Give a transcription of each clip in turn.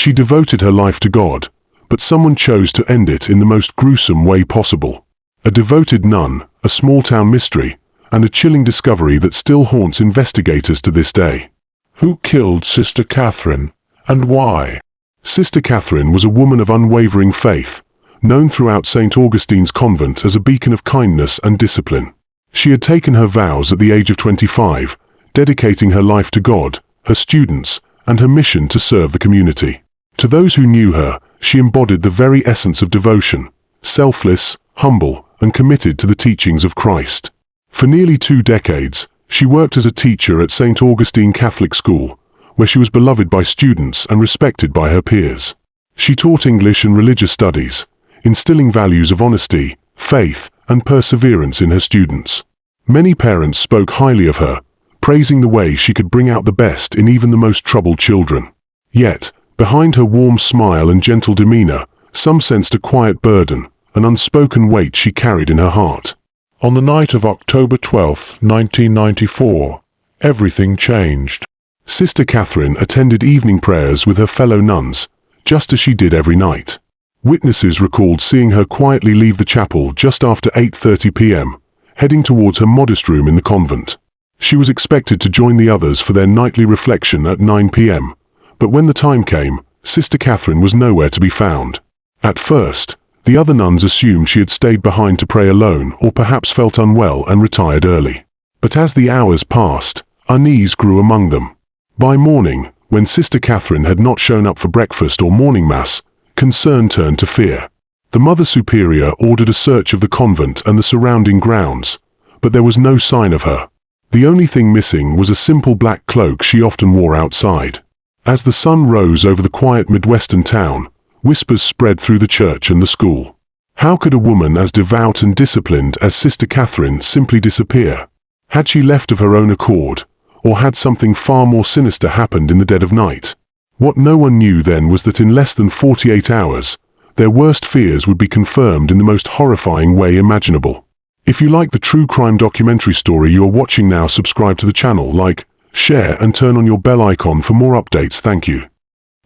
She devoted her life to God, but someone chose to end it in the most gruesome way possible. A devoted nun, a small-town mystery, and a chilling discovery that still haunts investigators to this day. Who killed Sister Catherine, and why? Sister Catherine was a woman of unwavering faith, known throughout St. Augustine's convent as a beacon of kindness and discipline. She had taken her vows at the age of 25, dedicating her life to God, her students, and her mission to serve the community. To those who knew her, she embodied the very essence of devotion, selfless, humble, and committed to the teachings of Christ. For nearly 2 decades, she worked as a teacher at St. Augustine Catholic School, where she was beloved by students and respected by her peers. She taught English and religious studies, instilling values of honesty, faith, and perseverance in her students. Many parents spoke highly of her, praising the way she could bring out the best in even the most troubled children. Yet, behind her warm smile and gentle demeanor, some sensed a quiet burden, an unspoken weight she carried in her heart. On the night of October 12, 1994, everything changed. Sister Catherine attended evening prayers with her fellow nuns, just as she did every night. Witnesses recalled seeing her quietly leave the chapel just after 8:30 p.m., heading towards her modest room in the convent. She was expected to join the others for their nightly reflection at 9 p.m., but when the time came, Sister Catherine was nowhere to be found. At first, the other nuns assumed she had stayed behind to pray alone or perhaps felt unwell and retired early. But as the hours passed, unease grew among them. By morning, when Sister Catherine had not shown up for breakfast or morning mass, concern turned to fear. The Mother Superior ordered a search of the convent and the surrounding grounds, but there was no sign of her. The only thing missing was a simple black cloak she often wore outside. As the sun rose over the quiet Midwestern town, whispers spread through the church and the school. How could a woman as devout and disciplined as Sister Catherine simply disappear? Had she left of her own accord, or had something far more sinister happened in the dead of night? What no one knew then was that in less than 48 hours, their worst fears would be confirmed in the most horrifying way imaginable. If you like the true crime documentary story you are watching now, subscribe to the channel, like, share and turn on your bell icon for more updates. Thank you.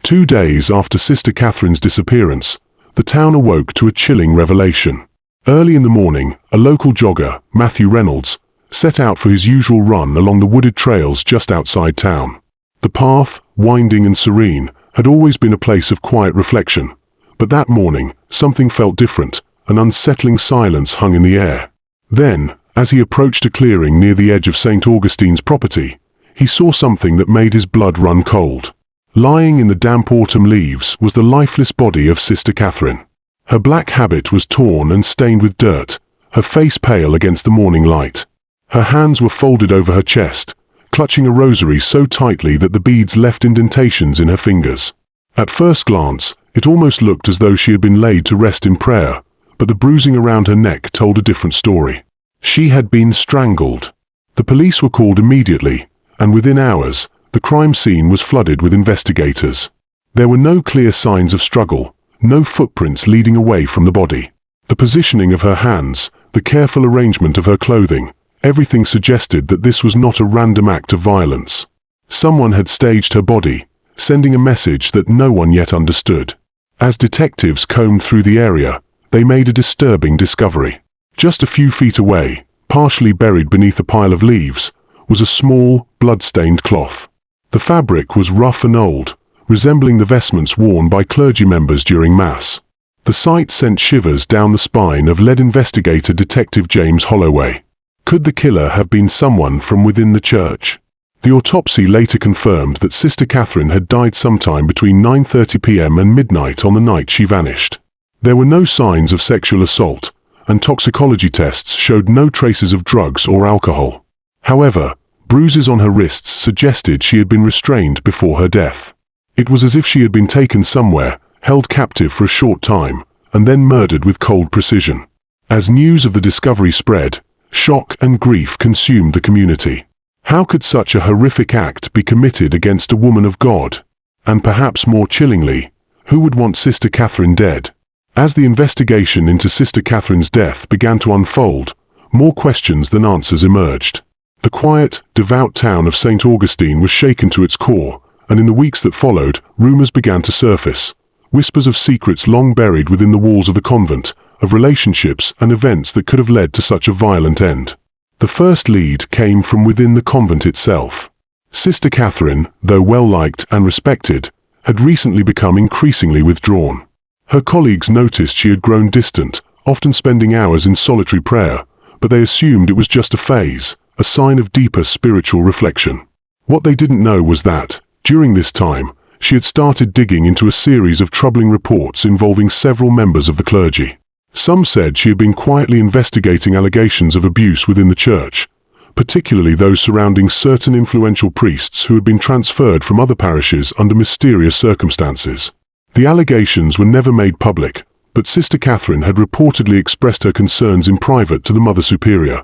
2 days after Sister Catherine's disappearance, the town awoke to a chilling revelation. Early in the morning, a local jogger, Matthew Reynolds, set out for his usual run along the wooded trails just outside town. The path, winding and serene, had always been a place of quiet reflection, but that morning, something felt different. An unsettling silence hung in the air. Then, as he approached a clearing near the edge of St. Augustine's property, he saw something that made his blood run cold. Lying in the damp autumn leaves was the lifeless body of Sister Catherine. Her black habit was torn and stained with dirt, her face pale against the morning light. Her hands were folded over her chest, clutching a rosary so tightly that the beads left indentations in her fingers. At first glance, it almost looked as though she had been laid to rest in prayer, but the bruising around her neck told a different story. She had been strangled. The police were called immediately, and within hours, the crime scene was flooded with investigators. There were no clear signs of struggle, no footprints leading away from the body. The positioning of her hands, the careful arrangement of her clothing, everything suggested that this was not a random act of violence. Someone had staged her body, sending a message that no one yet understood. As detectives combed through the area, they made a disturbing discovery. Just a few feet away, partially buried beneath a pile of leaves, was a small, blood-stained cloth. The fabric was rough and old, resembling the vestments worn by clergy members during Mass. The sight sent shivers down the spine of lead investigator Detective James Holloway. Could the killer have been someone from within the church? The autopsy later confirmed that Sister Catherine had died sometime between 9:30 p.m. and midnight on the night she vanished. There were no signs of sexual assault, and toxicology tests showed no traces of drugs or alcohol. However, bruises on her wrists suggested she had been restrained before her death. It was as if she had been taken somewhere, held captive for a short time, and then murdered with cold precision. As news of the discovery spread, shock and grief consumed the community. How could such a horrific act be committed against a woman of God? And perhaps more chillingly, who would want Sister Catherine dead? As the investigation into Sister Catherine's death began to unfold, more questions than answers emerged. The quiet, devout town of St. Augustine was shaken to its core, and in the weeks that followed, rumors began to surface. Whispers of secrets long buried within the walls of the convent, of relationships and events that could have led to such a violent end. The first lead came from within the convent itself. Sister Catherine, though well-liked and respected, had recently become increasingly withdrawn. Her colleagues noticed she had grown distant, often spending hours in solitary prayer, but they assumed it was just a phase, a sign of deeper spiritual reflection. What they didn't know was that, during this time, she had started digging into a series of troubling reports involving several members of the clergy. Some said she had been quietly investigating allegations of abuse within the church, particularly those surrounding certain influential priests who had been transferred from other parishes under mysterious circumstances. The allegations were never made public, but Sister Catherine had reportedly expressed her concerns in private to the Mother Superior,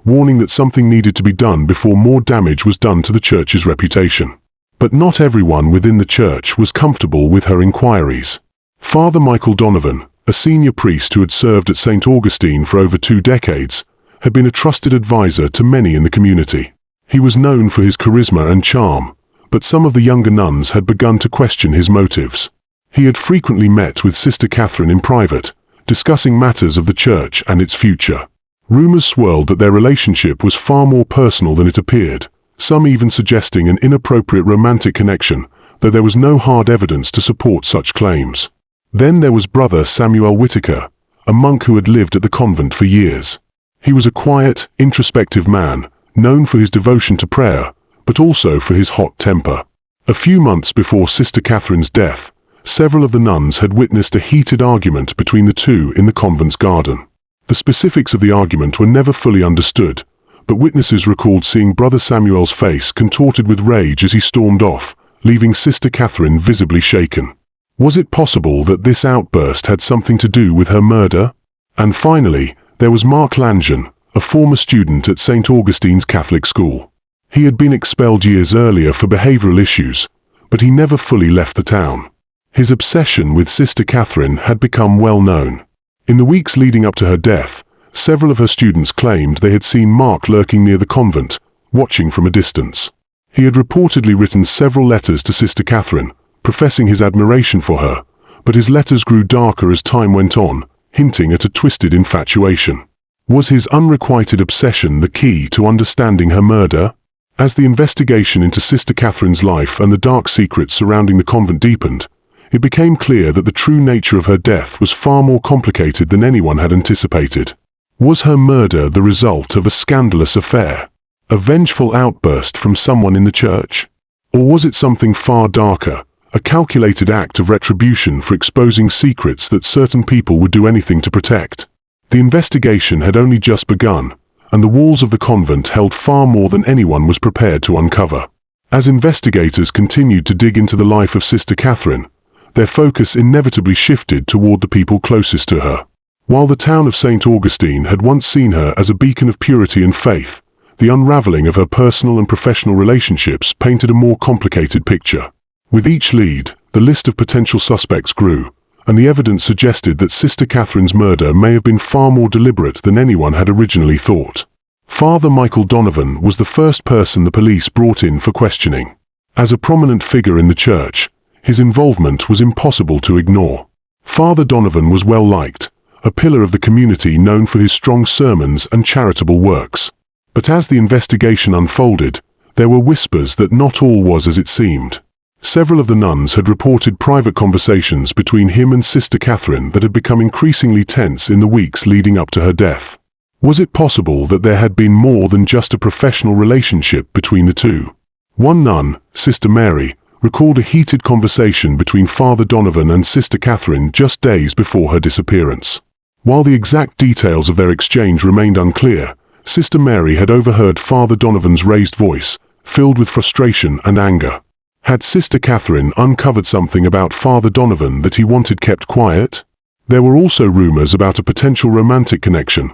warning that something needed to be done before more damage was done to the church's reputation. But not everyone within the church was comfortable with her inquiries. Father Michael Donovan, a senior priest who had served at St. Augustine for over 2 decades, had been a trusted advisor to many in the community. He was known for his charisma and charm, but some of the younger nuns had begun to question his motives. He had frequently met with Sister Catherine in private, discussing matters of the church and its future. Rumors swirled that their relationship was far more personal than it appeared, some even suggesting an inappropriate romantic connection, though there was no hard evidence to support such claims. Then there was Brother Samuel Whitaker, a monk who had lived at the convent for years. He was a quiet, introspective man, known for his devotion to prayer, but also for his hot temper. A few months before Sister Catherine's death, several of the nuns had witnessed a heated argument between the two in the convent's garden. The specifics of the argument were never fully understood, but witnesses recalled seeing Brother Samuel's face contorted with rage as he stormed off, leaving Sister Catherine visibly shaken. Was it possible that this outburst had something to do with her murder? And finally, there was Mark Langen, a former student at St. Augustine's Catholic school. He had been expelled years earlier for behavioral issues, but he never fully left the town. His obsession with Sister Catherine had become well known. In the weeks leading up to her death, several of her students claimed they had seen Mark lurking near the convent, watching from a distance. He had reportedly written several letters to Sister Catherine, professing his admiration for her, but his letters grew darker as time went on, hinting at a twisted infatuation. Was his unrequited obsession the key to understanding her murder? As the investigation into Sister Catherine's life and the dark secrets surrounding the convent deepened, it became clear that the true nature of her death was far more complicated than anyone had anticipated. Was her murder the result of a scandalous affair? A vengeful outburst from someone in the church? Or was it something far darker, a calculated act of retribution for exposing secrets that certain people would do anything to protect? The investigation had only just begun, and the walls of the convent held far more than anyone was prepared to uncover. As investigators continued to dig into the life of Sister Catherine, their focus inevitably shifted toward the people closest to her. While the town of St. Augustine had once seen her as a beacon of purity and faith, the unraveling of her personal and professional relationships painted a more complicated picture. With each lead, the list of potential suspects grew, and the evidence suggested that Sister Catherine's murder may have been far more deliberate than anyone had originally thought. Father Michael Donovan was the first person the police brought in for questioning. As a prominent figure in the church, his involvement was impossible to ignore. Father Donovan was well liked, a pillar of the community known for his strong sermons and charitable works. But as the investigation unfolded, there were whispers that not all was as it seemed. Several of the nuns had reported private conversations between him and Sister Catherine that had become increasingly tense in the weeks leading up to her death. Was it possible that there had been more than just a professional relationship between the two? One nun, Sister Mary, recalled a heated conversation between Father Donovan and Sister Catherine just days before her disappearance. While the exact details of their exchange remained unclear, Sister Mary had overheard Father Donovan's raised voice, filled with frustration and anger. Had Sister Catherine uncovered something about Father Donovan that he wanted kept quiet? There were also rumors about a potential romantic connection,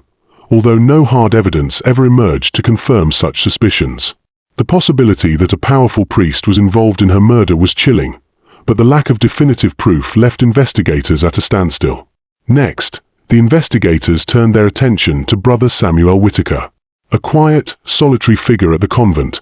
although no hard evidence ever emerged to confirm such suspicions. The possibility that a powerful priest was involved in her murder was chilling, but the lack of definitive proof left investigators at a standstill. Next, the investigators turned their attention to Brother Samuel Whitaker. A quiet, solitary figure at the convent,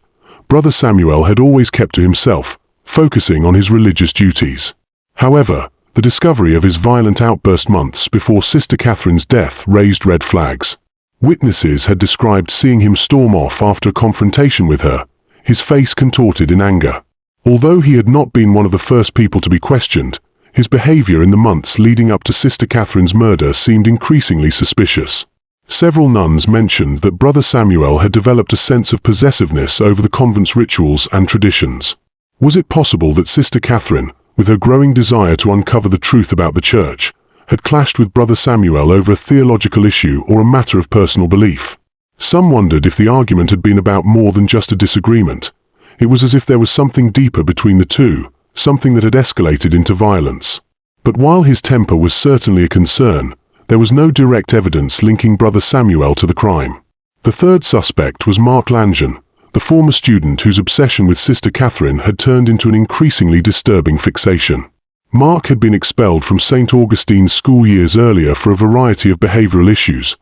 Brother Samuel had always kept to himself, focusing on his religious duties. However, the discovery of his violent outburst months before Sister Catherine's death raised red flags. Witnesses had described seeing him storm off after a confrontation with her, his face contorted in anger. Although he had not been one of the first people to be questioned, his behavior in the months leading up to Sister Catherine's murder seemed increasingly suspicious. Several nuns mentioned that Brother Samuel had developed a sense of possessiveness over the convent's rituals and traditions. Was it possible that Sister Catherine, with her growing desire to uncover the truth about the Church, had clashed with Brother Samuel over a theological issue or a matter of personal belief? Some wondered if the argument had been about more than just a disagreement. It was as if there was something deeper between the two, something that had escalated into violence. But while his temper was certainly a concern, there was no direct evidence linking Brother Samuel to the crime. The third suspect was Mark Langen, the former student whose obsession with Sister Catherine had turned into an increasingly disturbing fixation. Mark had been expelled from St. Augustine's school years earlier for a variety of behavioral issues,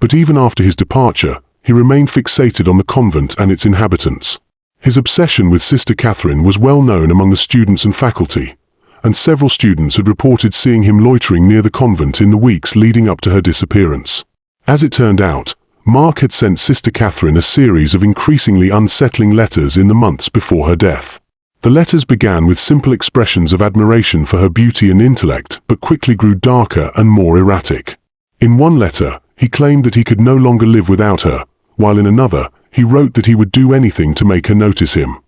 but even after his departure, he remained fixated on the convent and its inhabitants. His obsession with Sister Catherine was well known among the students and faculty, and several students had reported seeing him loitering near the convent in the weeks leading up to her disappearance. As it turned out, Mark had sent Sister Catherine a series of increasingly unsettling letters in the months before her death. The letters began with simple expressions of admiration for her beauty and intellect, but quickly grew darker and more erratic. In one letter, he claimed that he could no longer live without her, while in another, he wrote that he would do anything to make her notice him.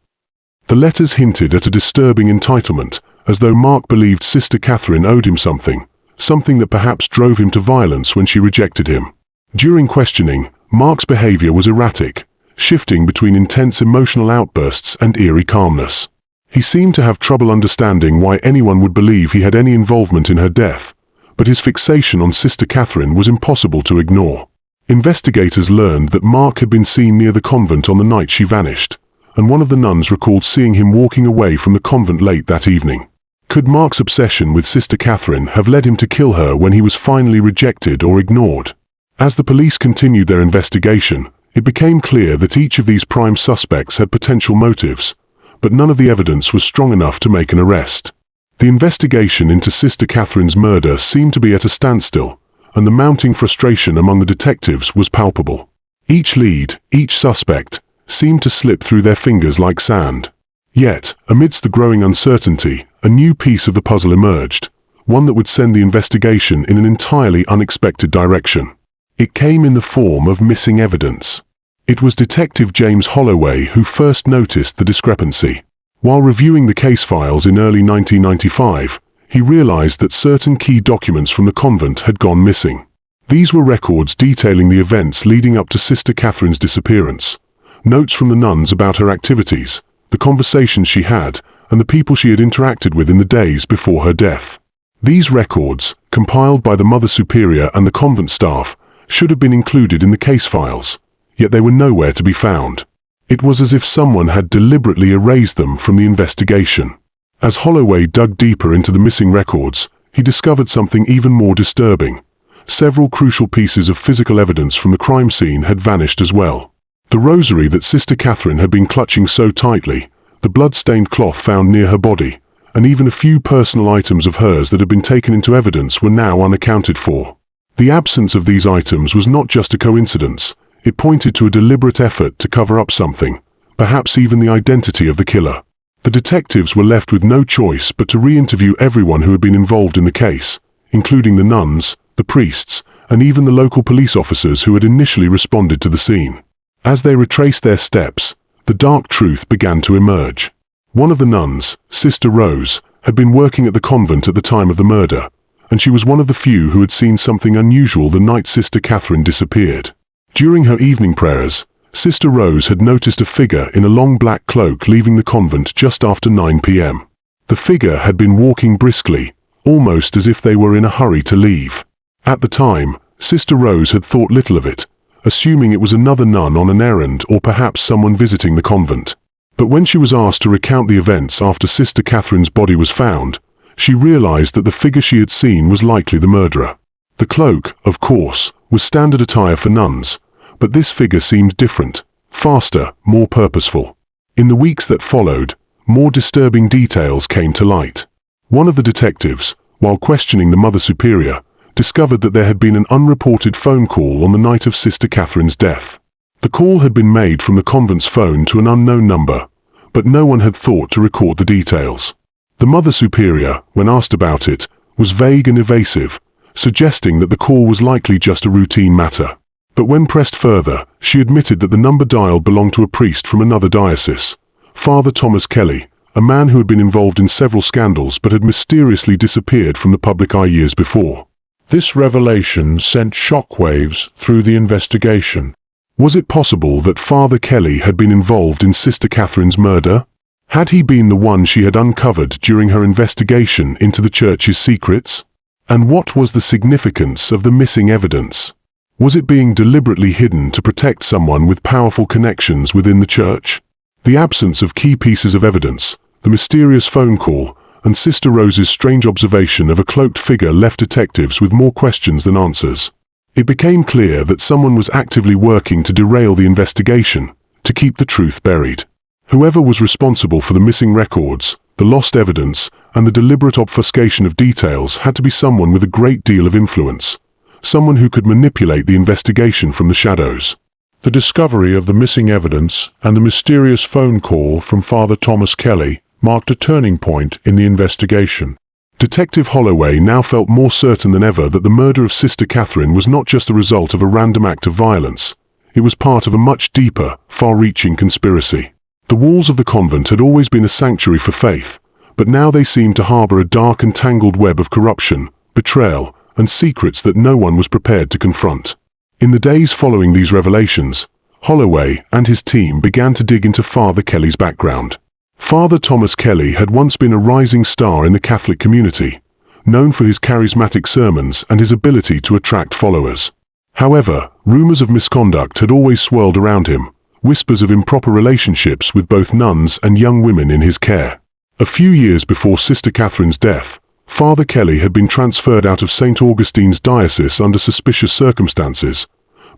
The letters hinted at a disturbing entitlement, as though Mark believed Sister Catherine owed him something that perhaps drove him to violence when she rejected him. During questioning, Mark's behavior was erratic, shifting between intense emotional outbursts and eerie calmness. He seemed to have trouble understanding why anyone would believe he had any involvement in her death, but his fixation on Sister Catherine was impossible to ignore. Investigators learned that Mark had been seen near the convent on the night she vanished, and one of the nuns recalled seeing him walking away from the convent late that evening. Could Mark's obsession with Sister Catherine have led him to kill her when he was finally rejected or ignored? As the police continued their investigation, it became clear that each of these prime suspects had potential motives, but none of the evidence was strong enough to make an arrest. The investigation into Sister Catherine's murder seemed to be at a standstill, and the mounting frustration among the detectives was palpable. Each lead, each suspect, seemed to slip through their fingers like sand. Yet, amidst the growing uncertainty, a new piece of the puzzle emerged, one that would send the investigation in an entirely unexpected direction. It came in the form of missing evidence. It was Detective James Holloway who first noticed the discrepancy. While reviewing the case files in early 1995, he realized that certain key documents from the convent had gone missing. These were records detailing the events leading up to Sister Catherine's disappearance, notes from the nuns about her activities, the conversations she had, and the people she had interacted with in the days before her death. These records, compiled by the Mother Superior and the convent staff, should have been included in the case files, yet they were nowhere to be found. It was as if someone had deliberately erased them from the investigation. As Holloway dug deeper into the missing records, he discovered something even more disturbing. Several crucial pieces of physical evidence from the crime scene had vanished as well. The rosary that Sister Catherine had been clutching so tightly, the blood-stained cloth found near her body, and even a few personal items of hers that had been taken into evidence were now unaccounted for. The absence of these items was not just a coincidence, it pointed to a deliberate effort to cover up something, perhaps even the identity of the killer. The detectives were left with no choice but to re-interview everyone who had been involved in the case, including the nuns, the priests, and even the local police officers who had initially responded to the scene. As they retraced their steps, the dark truth began to emerge. One of the nuns, Sister Rose, had been working at the convent at the time of the murder, and she was one of the few who had seen something unusual the night Sister Catherine disappeared. During her evening prayers, Sister Rose had noticed a figure in a long black cloak leaving the convent just after 9 p.m. The figure had been walking briskly, almost as if they were in a hurry to leave. At the time, Sister Rose had thought little of it, assuming it was another nun on an errand or perhaps someone visiting the convent. But when she was asked to recount the events after Sister Catherine's body was found, she realized that the figure she had seen was likely the murderer. The cloak, of course, was standard attire for nuns, but this figure seemed different, faster, more purposeful. In the weeks that followed, more disturbing details came to light. One of the detectives, while questioning the Mother Superior, discovered that there had been an unreported phone call on the night of Sister Catherine's death. The call had been made from the convent's phone to an unknown number, but no one had thought to record the details. The Mother Superior, when asked about it, was vague and evasive, suggesting that the call was likely just a routine matter. But when pressed further, she admitted that the number dialed belonged to a priest from another diocese, Father Thomas Kelly, a man who had been involved in several scandals but had mysteriously disappeared from the public eye years before. This revelation sent shockwaves through the investigation. Was it possible that Father Kelly had been involved in Sister Catherine's murder? Had he been the one she had uncovered during her investigation into the church's secrets? And what was the significance of the missing evidence? Was it being deliberately hidden to protect someone with powerful connections within the church? The absence of key pieces of evidence, the mysterious phone call, and Sister Rose's strange observation of a cloaked figure left detectives with more questions than answers. It became clear that someone was actively working to derail the investigation, to keep the truth buried. Whoever was responsible for the missing records, the lost evidence, and the deliberate obfuscation of details had to be someone with a great deal of influence, someone who could manipulate the investigation from the shadows. The discovery of the missing evidence and the mysterious phone call from Father Thomas Kelly marked a turning point in the investigation. Detective Holloway now felt more certain than ever that the murder of Sister Catherine was not just the result of a random act of violence. It was part of a much deeper, far-reaching conspiracy. The walls of the convent had always been a sanctuary for faith, but now they seemed to harbor a dark and tangled web of corruption, betrayal, and secrets that no one was prepared to confront. In the days following these revelations, Holloway and his team began to dig into Father Kelly's background. Father Thomas Kelly had once been a rising star in the Catholic community, known for his charismatic sermons and his ability to attract followers. However, rumors of misconduct had always swirled around him, whispers of improper relationships with both nuns and young women in his care. A few years before Sister Catherine's death, Father Kelly had been transferred out of St. Augustine's diocese under suspicious circumstances,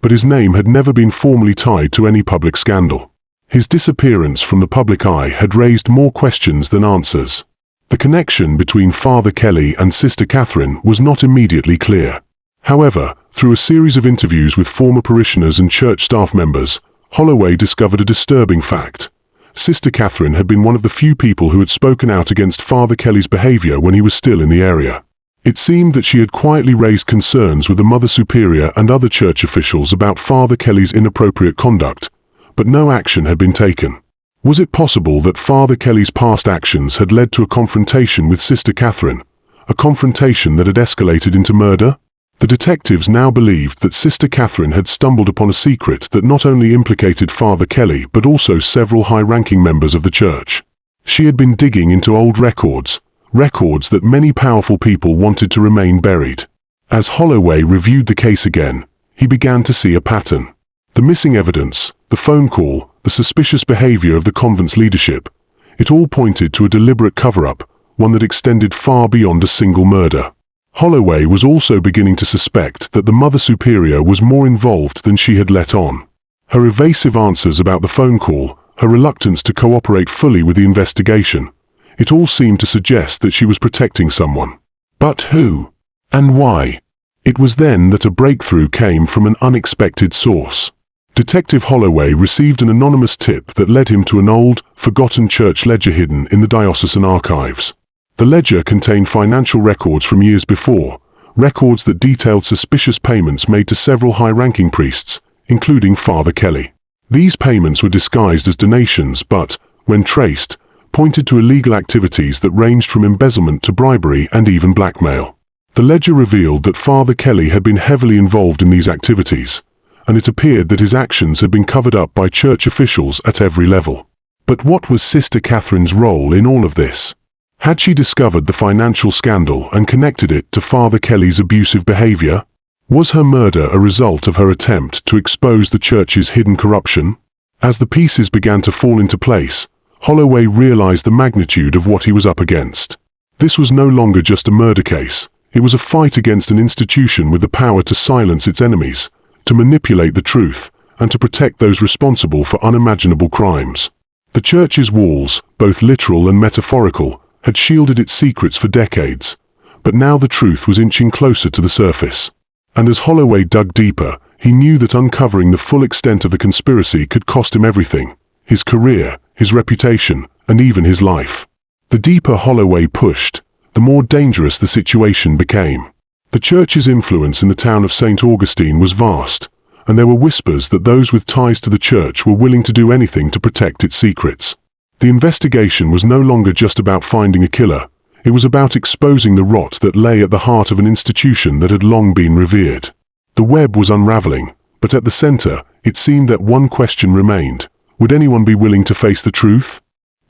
but his name had never been formally tied to any public scandal. His disappearance from the public eye had raised more questions than answers. The connection between Father Kelly and Sister Catherine was not immediately clear. However, through a series of interviews with former parishioners and church staff members, Holloway discovered a disturbing fact. Sister Catherine had been one of the few people who had spoken out against Father Kelly's behavior when he was still in the area. It seemed that she had quietly raised concerns with the Mother Superior and other church officials about Father Kelly's inappropriate conduct, but no action had been taken. Was it possible that Father Kelly's past actions had led to a confrontation with Sister Catherine, a confrontation that had escalated into murder? The detectives now believed that Sister Catherine had stumbled upon a secret that not only implicated Father Kelly but also several high-ranking members of the church. She had been digging into old records that many powerful people wanted to remain buried. As Holloway reviewed the case again, he began to see a pattern. The missing evidence, the phone call, the suspicious behavior of the convent's leadership, it all pointed to a deliberate cover-up, one that extended far beyond a single murder. Holloway was also beginning to suspect that the Mother Superior was more involved than she had let on. Her evasive answers about the phone call, her reluctance to cooperate fully with the investigation, it all seemed to suggest that she was protecting someone. But who? And why? It was then that a breakthrough came from an unexpected source. Detective Holloway received an anonymous tip that led him to an old, forgotten church ledger hidden in the diocesan archives. The ledger contained financial records from years before, records that detailed suspicious payments made to several high-ranking priests, including Father Kelly. These payments were disguised as donations but, when traced, pointed to illegal activities that ranged from embezzlement to bribery and even blackmail. The ledger revealed that Father Kelly had been heavily involved in these activities, and it appeared that his actions had been covered up by church officials at every level. But what was Sister Catherine's role in all of this? Had she discovered the financial scandal and connected it to Father Kelly's abusive behavior? Was her murder a result of her attempt to expose the church's hidden corruption? As the pieces began to fall into place, Holloway realized the magnitude of what he was up against. This was no longer just a murder case. It was a fight against an institution with the power to silence its enemies, to manipulate the truth, and to protect those responsible for unimaginable crimes. The church's walls, both literal and metaphorical, had shielded its secrets for decades, but now the truth was inching closer to the surface. And as Holloway dug deeper, he knew that uncovering the full extent of the conspiracy could cost him everything: his career, his reputation, and even his life. The deeper Holloway pushed, the more dangerous the situation became. The church's influence in the town of St. Augustine was vast, and there were whispers that those with ties to the church were willing to do anything to protect its secrets. The investigation was no longer just about finding a killer. It was about exposing the rot that lay at the heart of an institution that had long been revered. The web was unraveling, but at the center, it seemed that one question remained: would anyone be willing to face the truth?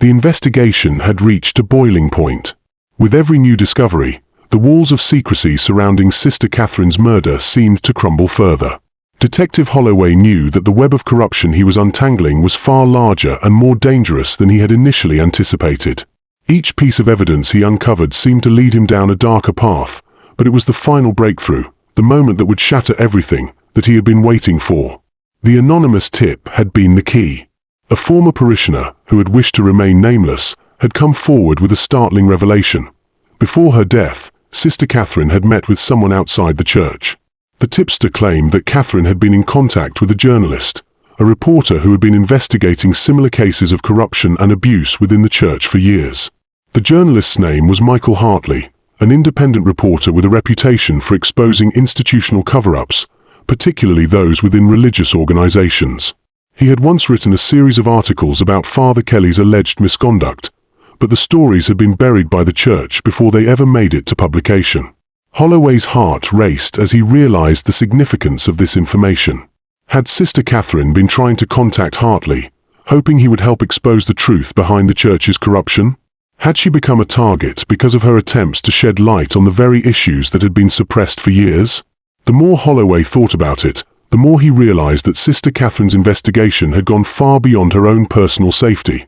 The investigation had reached a boiling point. With every new discovery, the walls of secrecy surrounding Sister Catherine's murder seemed to crumble further. Detective Holloway knew that the web of corruption he was untangling was far larger and more dangerous than he had initially anticipated. Each piece of evidence he uncovered seemed to lead him down a darker path, but it was the final breakthrough, the moment that would shatter everything, that he had been waiting for. The anonymous tip had been the key. A former parishioner, who had wished to remain nameless, had come forward with a startling revelation. Before her death, Sister Catherine had met with someone outside the church. The tipster claimed that Catherine had been in contact with a journalist, a reporter who had been investigating similar cases of corruption and abuse within the church for years. The journalist's name was Michael Hartley, an independent reporter with a reputation for exposing institutional cover-ups, particularly those within religious organizations. He had once written a series of articles about Father Kelly's alleged misconduct, but the stories had been buried by the church before they ever made it to publication. Holloway's heart raced as he realized the significance of this information. Had Sister Catherine been trying to contact Hartley, hoping he would help expose the truth behind the church's corruption? Had she become a target because of her attempts to shed light on the very issues that had been suppressed for years? The more Holloway thought about it, the more he realized that Sister Catherine's investigation had gone far beyond her own personal safety.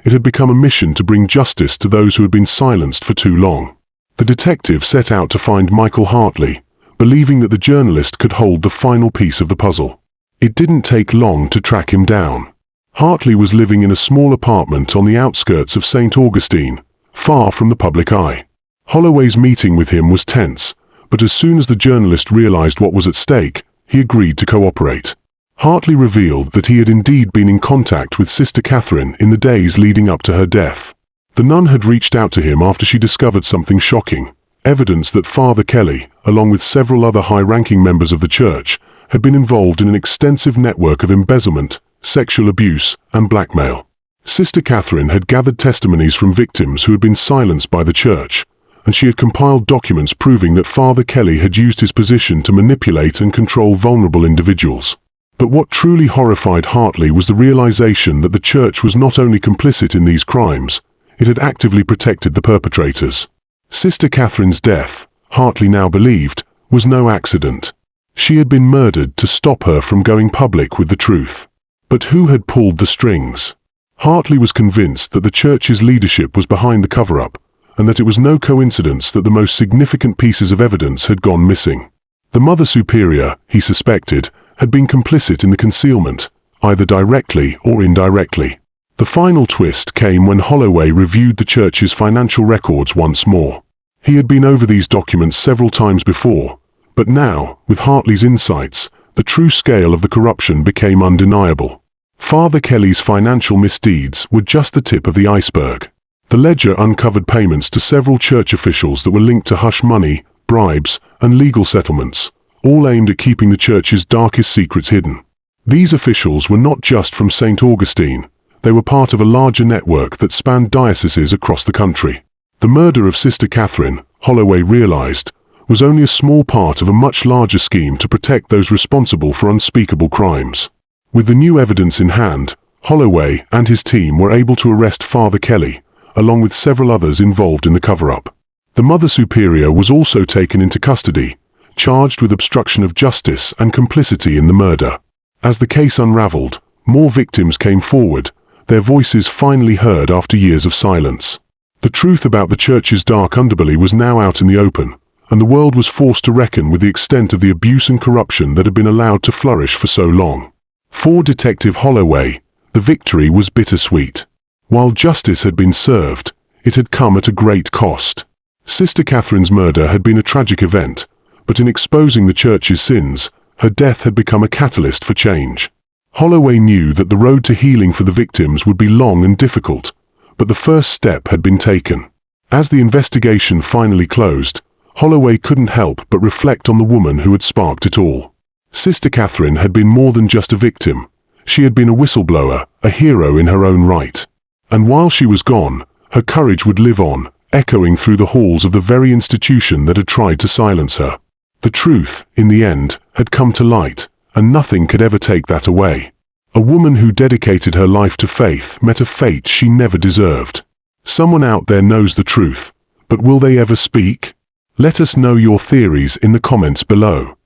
It had become a mission to bring justice to those who had been silenced for too long. The detective set out to find Michael Hartley, believing that the journalist could hold the final piece of the puzzle. It didn't take long to track him down. Hartley was living in a small apartment on the outskirts of St. Augustine, far from the public eye. Holloway's meeting with him was tense, but as soon as the journalist realized what was at stake, he agreed to cooperate. Hartley revealed that he had indeed been in contact with Sister Catherine in the days leading up to her death. The nun had reached out to him after she discovered something shocking, evidence that Father Kelly, along with several other high-ranking members of the church, had been involved in an extensive network of embezzlement, sexual abuse, and blackmail. Sister Catherine had gathered testimonies from victims who had been silenced by the church, and she had compiled documents proving that Father Kelly had used his position to manipulate and control vulnerable individuals. But what truly horrified Hartley was the realization that the church was not only complicit in these crimes, it had actively protected the perpetrators. Sister Catherine's death, Hartley now believed, was no accident. She had been murdered to stop her from going public with the truth. But who had pulled the strings? Hartley was convinced that the church's leadership was behind the cover-up, and that it was no coincidence that the most significant pieces of evidence had gone missing. The Mother Superior, he suspected, had been complicit in the concealment, either directly or indirectly. The final twist came when Holloway reviewed the church's financial records once more. He had been over these documents several times before, but now, with Hartley's insights, the true scale of the corruption became undeniable. Father Kelly's financial misdeeds were just the tip of the iceberg. The ledger uncovered payments to several church officials that were linked to hush money, bribes, and legal settlements, all aimed at keeping the church's darkest secrets hidden. These officials were not just from St. Augustine. They were part of a larger network that spanned dioceses across the country. The murder of Sister Catherine, Holloway realized, was only a small part of a much larger scheme to protect those responsible for unspeakable crimes. With the new evidence in hand, Holloway and his team were able to arrest Father Kelly, along with several others involved in the cover-up. The Mother Superior was also taken into custody, charged with obstruction of justice and complicity in the murder. As the case unraveled, more victims came forward, their voices finally heard after years of silence. The truth about the church's dark underbelly was now out in the open, and the world was forced to reckon with the extent of the abuse and corruption that had been allowed to flourish for so long. For Detective Holloway, the victory was bittersweet. While justice had been served, it had come at a great cost. Sister Catherine's murder had been a tragic event, but in exposing the church's sins, her death had become a catalyst for change. Holloway knew that the road to healing for the victims would be long and difficult, but the first step had been taken. As the investigation finally closed, Holloway couldn't help but reflect on the woman who had sparked it all. Sister Catherine had been more than just a victim. She had been a whistleblower, a hero in her own right. And while she was gone, her courage would live on, echoing through the halls of the very institution that had tried to silence her. The truth, in the end, had come to light, and nothing could ever take that away. A woman who dedicated her life to faith met a fate she never deserved. Someone out there knows the truth, but will they ever speak? Let us know your theories in the comments below.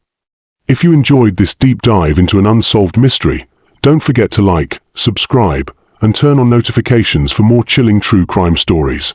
If you enjoyed this deep dive into an unsolved mystery, don't forget to like, subscribe, and turn on notifications for more chilling true crime stories.